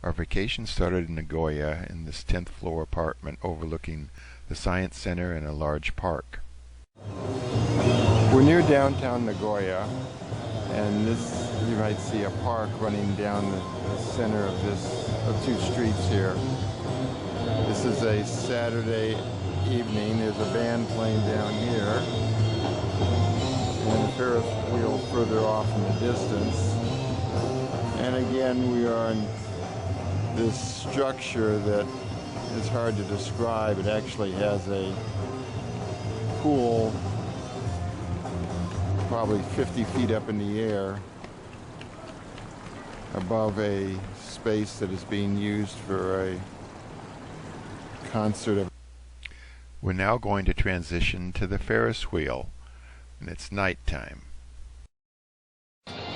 Our vacation started in Nagoya in this 10th floor apartment overlooking the Science Center and a large park. We're near downtown Nagoya, and this, you might see a park running down the center of two streets here. This is a Saturday evening. There's a band playing down here, and a Ferris wheel further off in the distance. And again, we are in this structure that is hard to describe. It actually has a pool probably 50 feet up in the air above a space that is being used for a concert. We're now going to transition to the Ferris wheel, and it's nighttime.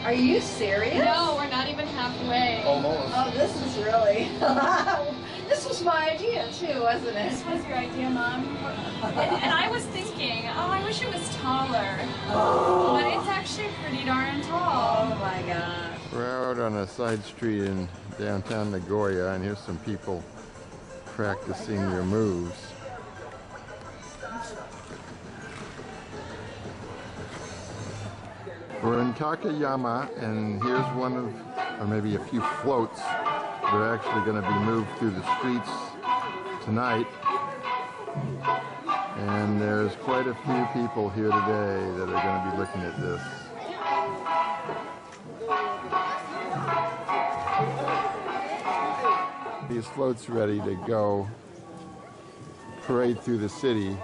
Are you serious? No, we're not even halfway. Almost. Oh, this is really... This was my idea too, wasn't it? This was your idea, Mom. And I was thinking, oh, I wish it was taller. Oh. But it's actually pretty darn tall. Oh my gosh. We're out on a side street in downtown Nagoya, and here's some people practicing their moves. We're in Takayama, and here's one of, or maybe a few floats that are actually going to be moved through the streets tonight. And there's quite a few people here today that are going to be looking at this. These floats ready to go parade through the city.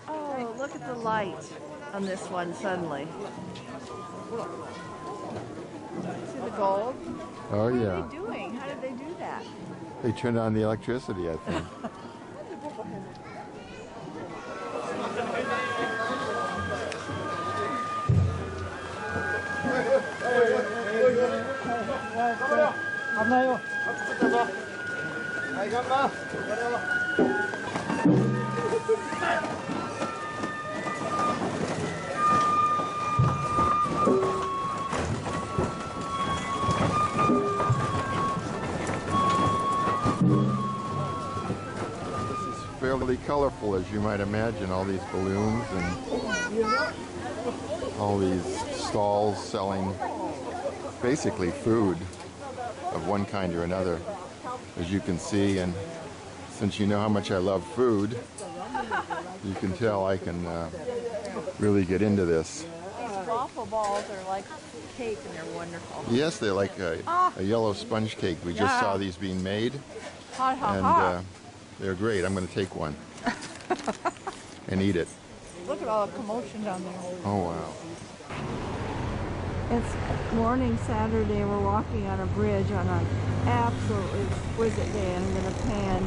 Oh, look at the light on this one suddenly. See the gold? Oh yeah. What are they doing? How did they do that? They turned on the electricity, I think. Fairly colorful, as you might imagine, all these balloons and all these stalls selling basically food of one kind or another, as you can see. And since you know how much I love food, you can tell I can really get into this. These waffle balls are like cake and they're wonderful. Yes, they're like a yellow sponge cake. We just saw these being made, and they're great. I'm going to take one and eat it. Look at all the commotion down there. Oh, wow. It's morning Saturday. We're walking on a bridge on an absolutely exquisite day. I'm going to pan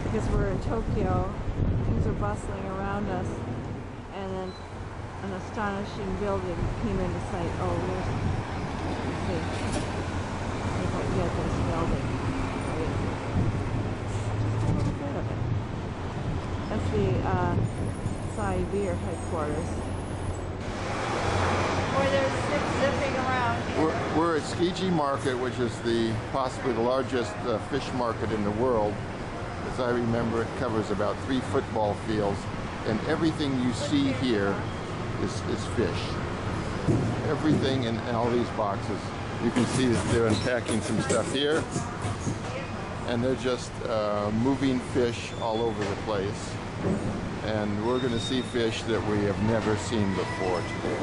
because we're in Tokyo. Things are bustling around us. And then an astonishing building came into sight. Oh, let's see. If I get this building. That's the Taisai beer headquarters. Boy, there's zipping around. We're at Tsukiji Market, which is possibly the largest fish market in the world. As I remember, it covers about 3 football fields, and everything you see here is fish. Everything in all these boxes. You can see that they're unpacking some stuff here, and they're just moving fish all over the place. And we're going to see fish that we have never seen before today.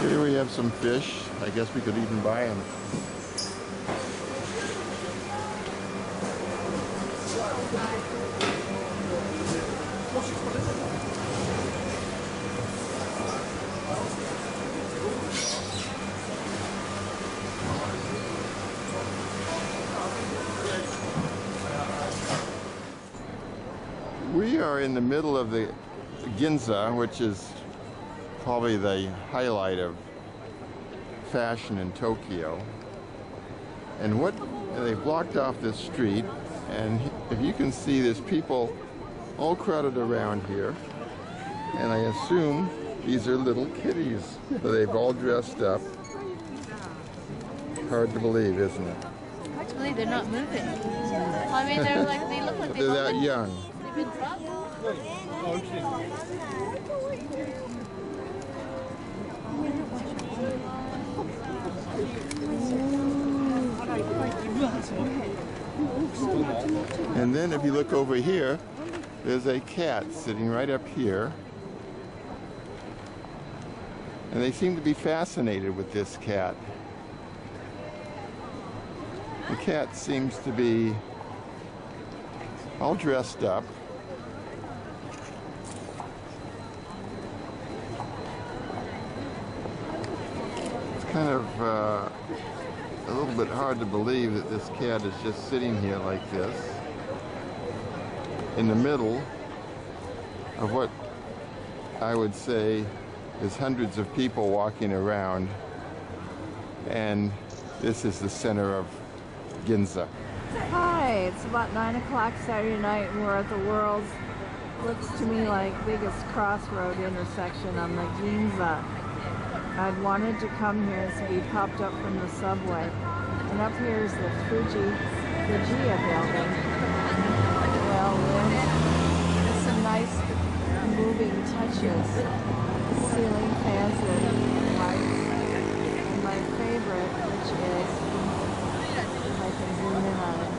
Here we have some fish. I guess we could even buy them. We are in the middle of the Ginza, which is probably the highlight of fashion in Tokyo. And they've blocked off this street, and if you can see, there's people all crowded around here, and I assume these are little kitties. So they've all dressed up. Hard to believe, isn't it? Hard to believe. funny, they're not moving. I mean, they're like, they look like They're that young. they've been dropped. And then if you look over here, there's a cat sitting right up here. And they seem to be fascinated with this cat. The cat seems to be all dressed up. It's kind of a little bit hard to believe that this cat is just sitting here like this in the middle of what I would say is hundreds of people walking around, and this is the center of Ginza. Hi, it's about 9 o'clock Saturday night and we're at the world's, looks to me like, biggest crossroad intersection on the Ginza. I'd wanted to come here as we popped up from the subway. And up here is the Fujiya building. Well, there's some nice moving touches. Ceiling fans and lights. And my favorite, which is, if I can zoom in on it.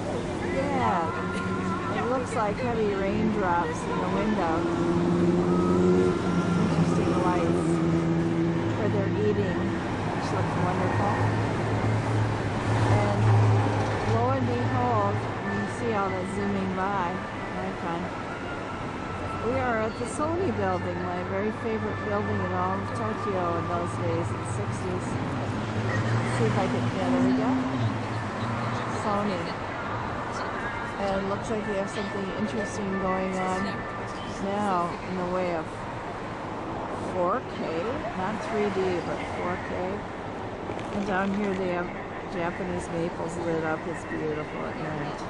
Yeah, it looks like heavy raindrops in the window. Interesting lights. Where they're eating, which looks wonderful. And lo and behold, you can see all that zooming by. Very fun. We are at the Sony building, my very favorite building in all of Tokyo in those days, in the 60s. Let's see if I can, yeah, there we go. Sony. And it looks like they have something interesting going on now in the way of 4K, not 3D, but 4K. And down here they have Japanese maples lit up. It's beautiful at night.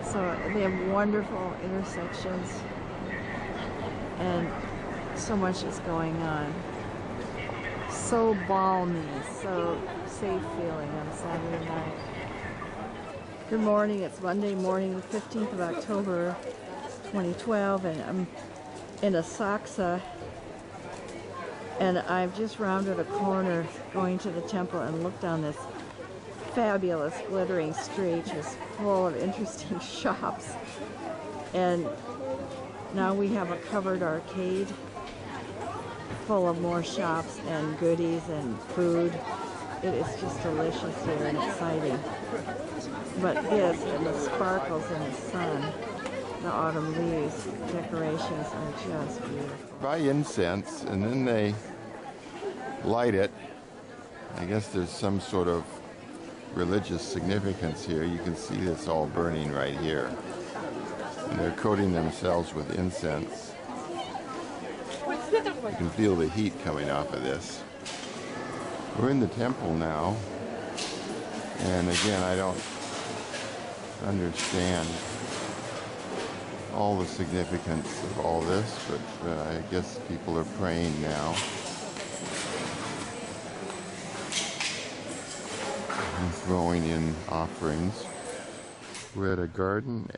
So they have wonderful intersections and so much is going on. So balmy, so safe feeling on Saturday night. Good morning, it's Monday morning, the 15th of October, 2012, and I'm in Asakusa. And I've just rounded a corner going to the temple and looked down this fabulous glittering street just full of interesting shops. And now we have a covered arcade full of more shops and goodies and food. It is just delicious here and exciting. But this and the sparkles in the sun, the autumn leaves, decorations are just beautiful. Buy incense and then they light it. I guess there's some sort of religious significance here. You can see this all burning right here. And they're coating themselves with incense. You can feel the heat coming off of this. We're in the temple now. And again, I don't understand all the significance of all this, but I guess people are praying now. And throwing in offerings. We're at a garden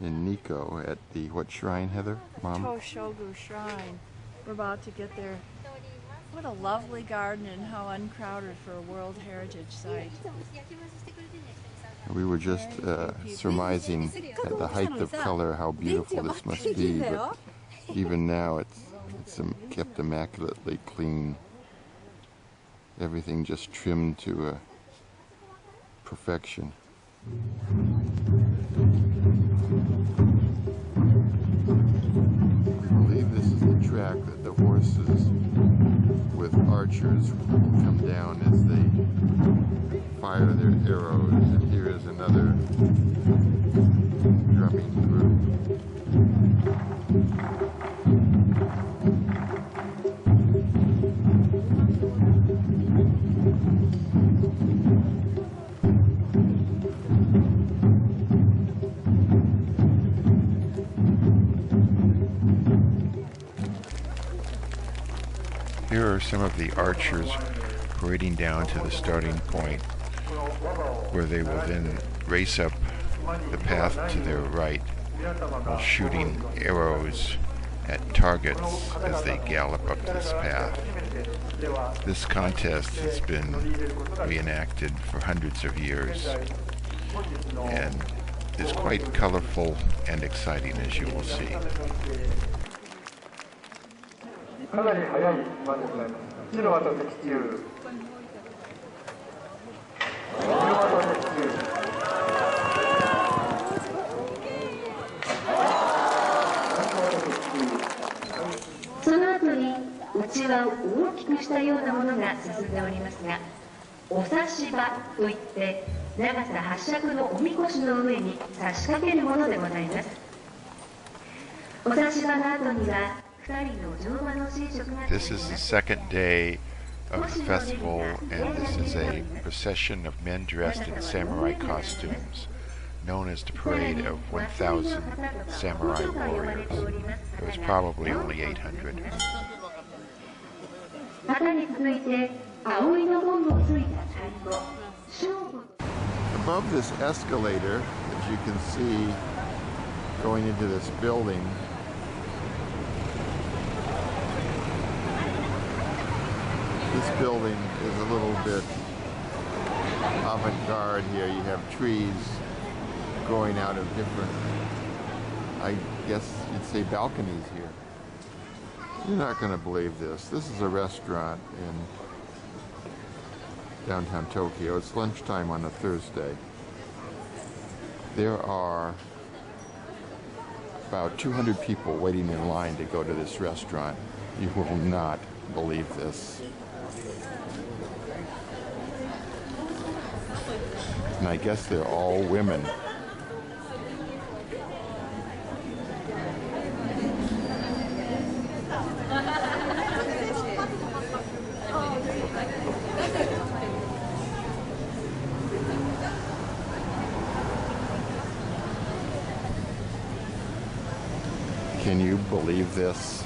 in Nikko at the, what shrine, Heather? Mom? Toshogu Shrine. We're about to get there. What a lovely garden and how uncrowded for a World Heritage Site. We were just surmising at the height of color how beautiful this must be, but even now it's kept immaculately clean. Everything just trimmed to perfection. I believe this is the track that the horses with archers will come down as they fire their arrows. And here is another drumming group. Here are some of the archers parading down to the starting point. where they will then race up the path to their right while shooting arrows at targets as they gallop up this path. This contest has been reenacted for hundreds of years and is quite colorful and exciting, as you will see. かなり速い馬でございます。白馬と的中。白馬と的中。その後に内輪を大きくしたようなものが進んでおりますが、お差し場といって長さ8尺のおみこしの上に差し掛けるものでございます。お差し場の後には This is the second day of the festival, and this is a procession of men dressed in samurai costumes, known as the Parade of 1,000 Samurai Warriors. There was probably only 800. Above this escalator, as you can see, going into this building, this building is a little bit avant-garde here. You have trees growing out of different, I guess you'd say, balconies here. You're not going to believe this. This is a restaurant in downtown Tokyo. It's lunchtime on a Thursday. There are about 200 people waiting in line to go to this restaurant. You will not believe this. And I guess they're all women. Can you believe this?